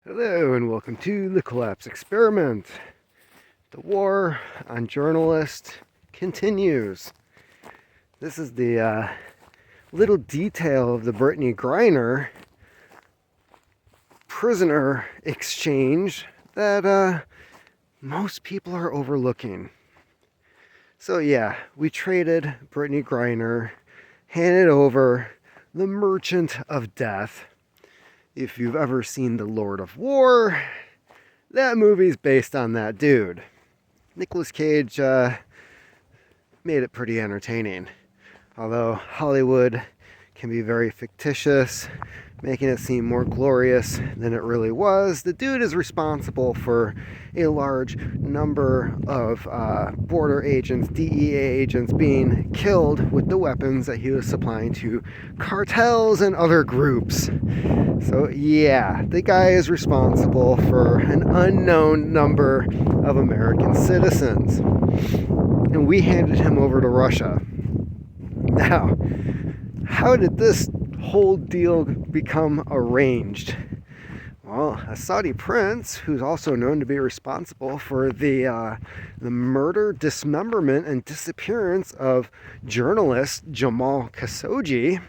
Hello and welcome to the Collapse Experiment. The war on journalists continues. This is the little detail of the Brittney Griner prisoner exchange that most people are overlooking. So yeah, we traded Brittney Griner, handed over the Merchant of Death. If you've ever seen The Lord of War, that movie's based on that dude. Nicolas Cage made it pretty entertaining. Although Hollywood can be very fictitious, making it seem more glorious than it really was, the dude is responsible for a large number of border agents, DEA agents being killed with the weapons that he was supplying to cartels and other groups. So yeah, the guy is responsible for an unknown number of American citizens. And we handed him over to Russia. Now, how did this whole deal become arranged? Well, a Saudi prince, who's also known to be responsible for the murder, dismemberment, and disappearance of journalist Jamal Khashoggi,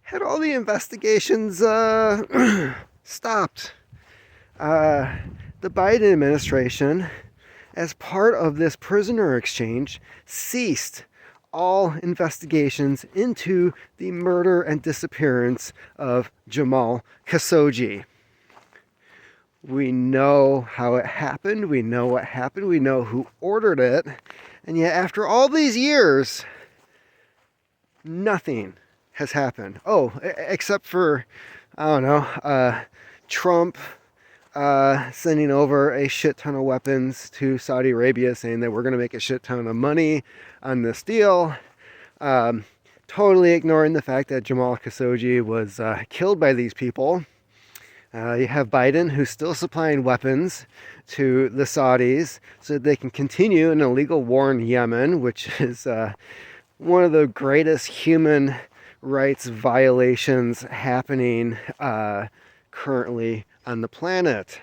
had all the investigations stopped. The Biden administration, as part of this prisoner exchange, ceased all investigations into the murder and disappearance of Jamal Khashoggi. We know how it happened. We know what happened. We know who ordered it. And yet, after all these years, nothing has happened. Oh, except for, I don't know, Trump sending over a shit ton of weapons to Saudi Arabia, saying that we're going to make a shit ton of money on this deal. Totally ignoring the fact that Jamal Khashoggi was killed by these people. You have Biden, who's still supplying weapons to the Saudis so that they can continue an illegal war in Yemen, which is one of the greatest human rights violations happening currently on the planet.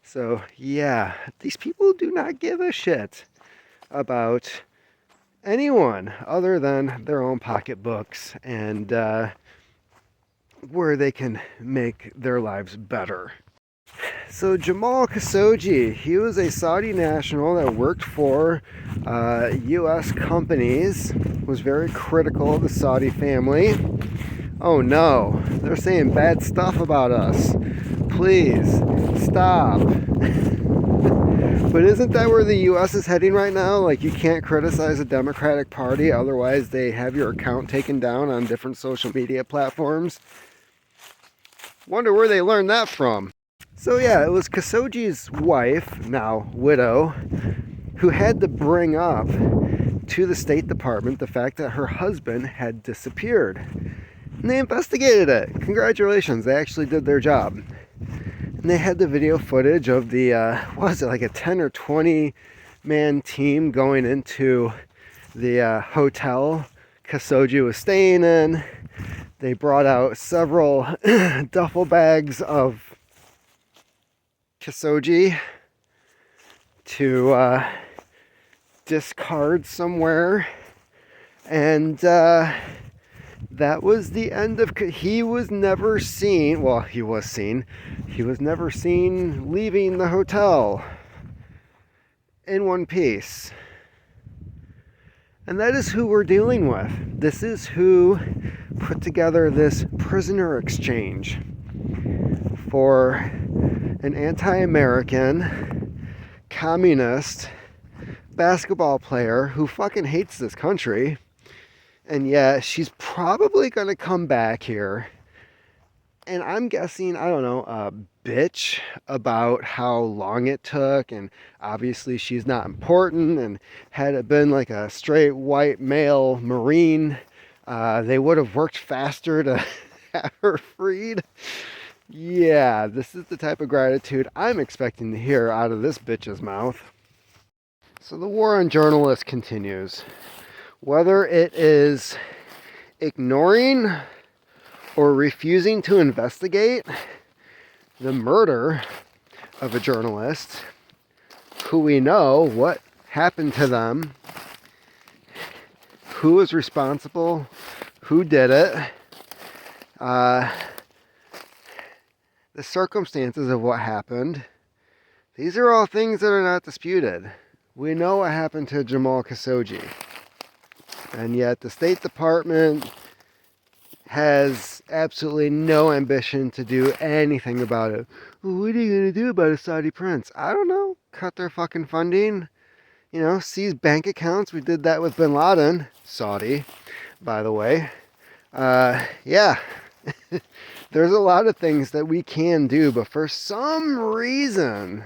So yeah, these people do not give a shit about anyone other than their own pocketbooks and where they can make their lives better. So Jamal Khashoggi, he was a Saudi national that worked for U.S. companies, was very critical of the Saudi family. Oh no, they're saying bad stuff about us. Please, stop. But isn't that where the U.S. is heading right now? Like, you can't criticize the Democratic Party, otherwise they have your account taken down on different social media platforms. Wonder where they learned that from. So yeah, it was Khashoggi's wife, now widow, who had to bring up to the State Department the fact that her husband had disappeared. And they investigated it. Congratulations, they actually did their job. And they had the video footage of the, what was it, like a 10 or 20 man team going into the hotel Khashoggi was staying in. They brought out several duffel bags of Khashoggi to discard somewhere. And that was the end of... He was never seen... Well, he was seen. He was never seen leaving the hotel in one piece. And that is who we're dealing with. This is who put together this prisoner exchange for an anti-American, communist basketball player who fucking hates this country. And yet she's probably going to come back here. And I'm guessing, I don't know, bitch about how long it took. And obviously she's not important. And had it been like a straight white male Marine, they would have worked faster to have her freed. Yeah, this is the type of gratitude I'm expecting to hear out of this bitch's mouth. So the war on journalists continues. Whether it is ignoring or refusing to investigate, the murder of a journalist who we know what happened to them, who is responsible, who did it, the circumstances of what happened. These are all things that are not disputed. We know what happened to Jamal Khashoggi. And yet the State Department has absolutely no ambition to do anything about it. Well, what are you going to do about a Saudi prince? I don't know. Cut their fucking funding. You know, seize bank accounts. We did that with bin Laden. Saudi, by the way. Yeah. There's a lot of things that we can do, but for some reason,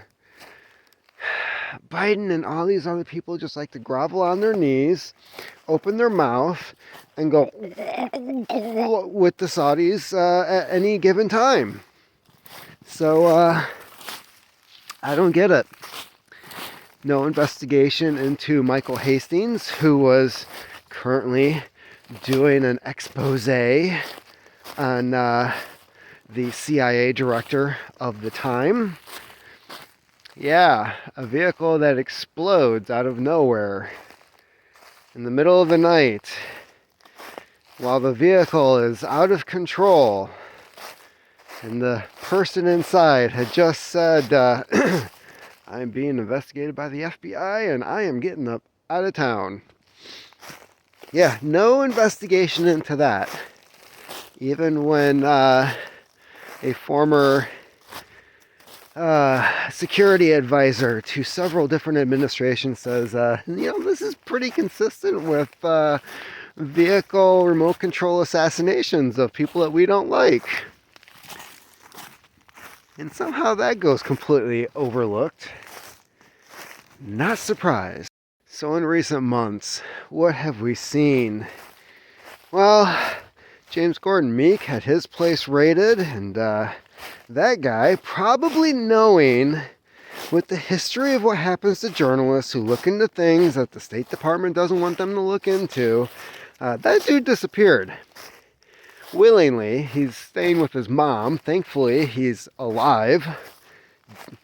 Biden and all these other people just like to grovel on their knees, open their mouth, and go with the Saudis at any given time. So, I don't get it. No investigation into Michael Hastings, who was currently doing an expose on the CIA director of the time. Yeah, a vehicle that explodes out of nowhere in the middle of the night while the vehicle is out of control and the person inside had just said, I'm being investigated by the FBI and I am getting up out of town. Yeah, no investigation into that. Even when a former security advisor to several different administrations says, this is pretty consistent with vehicle remote control assassinations of people that we don't like. And somehow that goes completely overlooked. Not surprised. So in recent months, what have we seen? Well, James Gordon Meek had his place raided, and that guy, probably knowing with the history of what happens to journalists who look into things that the State Department doesn't want them to look into, that dude disappeared. Willingly, he's staying with his mom. Thankfully, he's alive.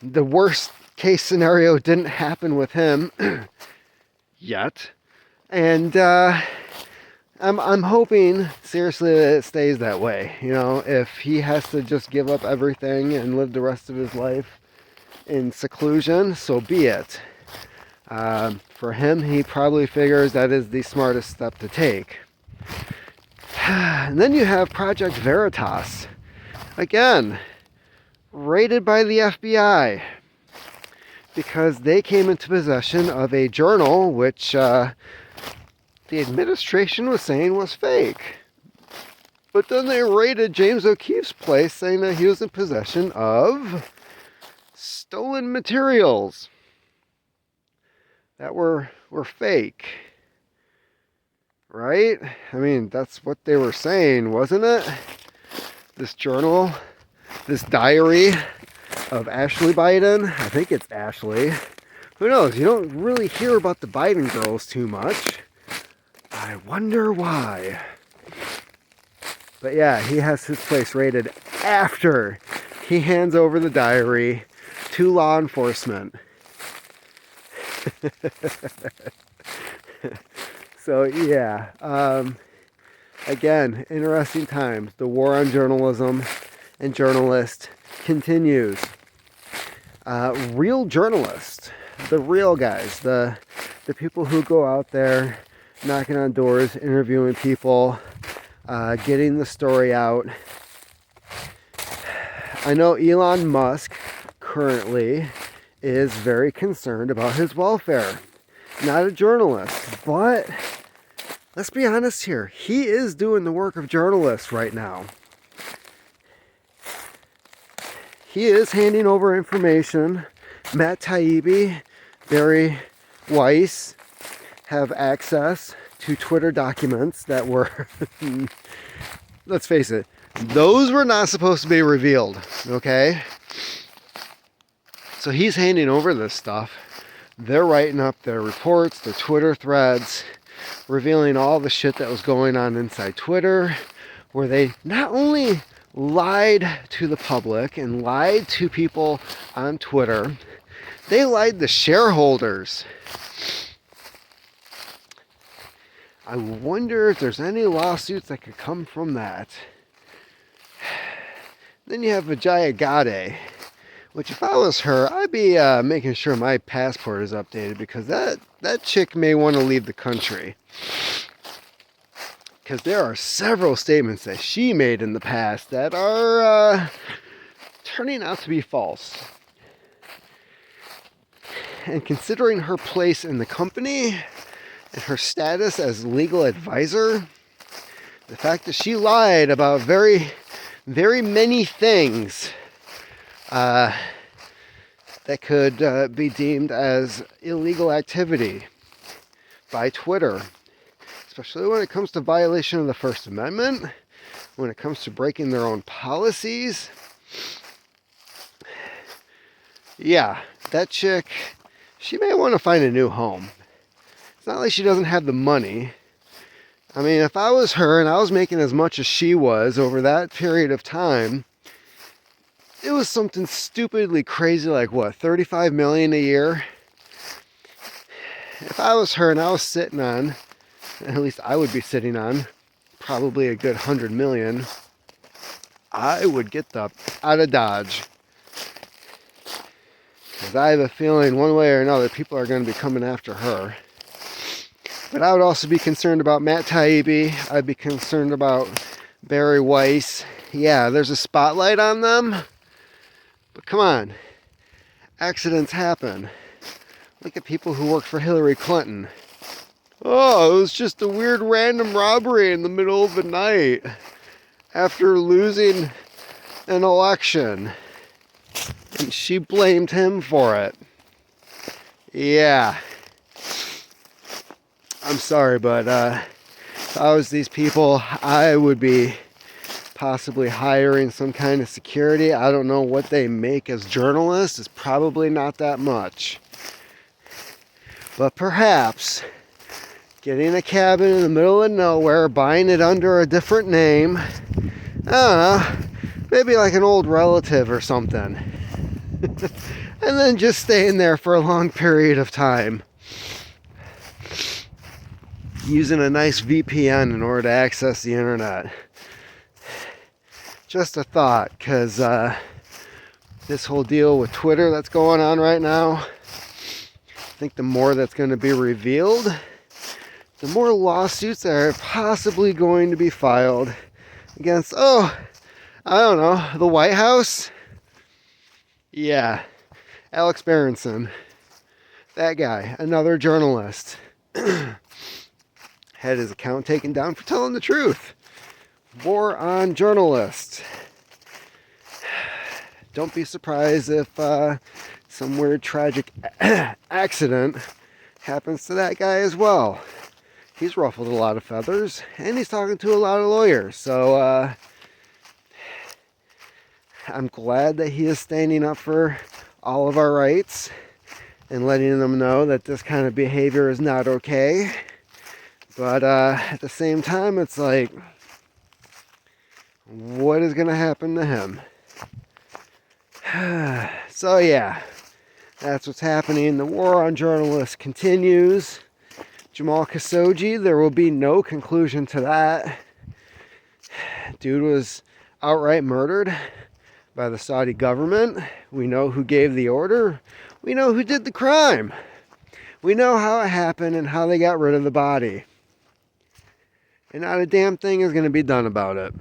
The worst case scenario didn't happen with him yet. And I'm hoping, seriously, that it stays that way. You know, if he has to just give up everything and live the rest of his life in seclusion, so be it. For him, he probably figures that is the smartest step to take. And then you have Project Veritas. Again, raided by the FBI because they came into possession of a journal which the administration was saying was fake. But then they raided James O'Keefe's place saying that he was in possession of stolen materials that were fake. Right? I mean, that's what they were saying, wasn't it? This journal, this diary of Ashley Biden. I think it's Ashley. Who knows? You don't really hear about the Biden girls too much. I wonder why. But yeah, he has his place raided after he hands over the diary to law enforcement. So yeah, again, interesting times. The war on journalism and journalists continues. Real journalists, the real guys, the people who go out there knocking on doors, interviewing people, getting the story out. I know Elon Musk currently is very concerned about his welfare. Not a journalist, but let's be honest here. He is doing the work of journalists right now. He is handing over information. Matt Taibbi, Barry Weiss have access to Twitter documents that were, let's face it, those were not supposed to be revealed, okay? So he's handing over this stuff. They're writing up their reports, their Twitter threads, revealing all the shit that was going on inside Twitter, where they not only lied to the public and lied to people on Twitter. They lied to shareholders. I wonder if there's any lawsuits that could come from that. Then you have Vijaya Gade, which if I was her, I'd be making sure my passport is updated, because that chick may want to leave the country. Because there are several statements that she made in the past that are turning out to be false. And considering her place in the company and her status as legal advisor, the fact that she lied about very, very many things that could be deemed as illegal activity by Twitter, especially when it comes to violation of the First Amendment, when it comes to breaking their own policies. Yeah, that chick, she may want to find a new home. It's not like she doesn't have the money. I mean, if I was her and I was making as much as she was over that period of time, it was something stupidly crazy like, what, 35 million a year? If I was her and I was sitting on, at least I would be sitting on, probably a good 100 million, I would get the out of Dodge. Because I have a feeling one way or another people are going to be coming after her. But I would also be concerned about Matt Taibbi. I'd be concerned about Barry Weiss. Yeah, there's a spotlight on them. But come on. Accidents happen. Look at people who work for Hillary Clinton. Oh, it was just a weird random robbery in the middle of the night after losing an election. And she blamed him for it. Yeah. I'm sorry, but if I was these people, I would be possibly hiring some kind of security. I don't know what they make as journalists. It's probably not that much. But perhaps getting a cabin in the middle of nowhere, buying it under a different name, I don't know, maybe like an old relative or something. And then just staying there for a long period of time. Using a nice VPN in order to access the internet. Just a thought, because this whole deal with Twitter that's going on right now, I think the more that's going to be revealed, the more lawsuits that are possibly going to be filed against, I don't know, the White House? Yeah, Alex Berenson. That guy, another journalist. Had his account taken down for telling the truth. War on journalists. Don't be surprised if some weird tragic accident happens to that guy as well. He's ruffled a lot of feathers, and he's talking to a lot of lawyers. So I'm glad that he is standing up for all of our rights and letting them know that this kind of behavior is not okay. But at the same time, it's like, what is going to happen to him? So yeah, that's what's happening. The war on journalists continues. Jamal Khashoggi, there will be no conclusion to that. Dude was outright murdered by the Saudi government. We know who gave the order. We know who did the crime. We know how it happened and how they got rid of the body. And not a damn thing is going to be done about it.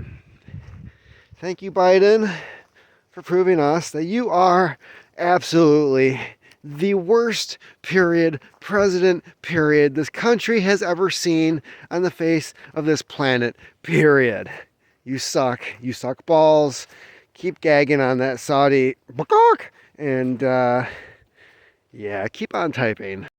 Thank you, Biden, for proving us that you are absolutely the worst president this country has ever seen on the face of this planet, period. You suck balls. Keep gagging on that Saudi, and yeah, keep on typing.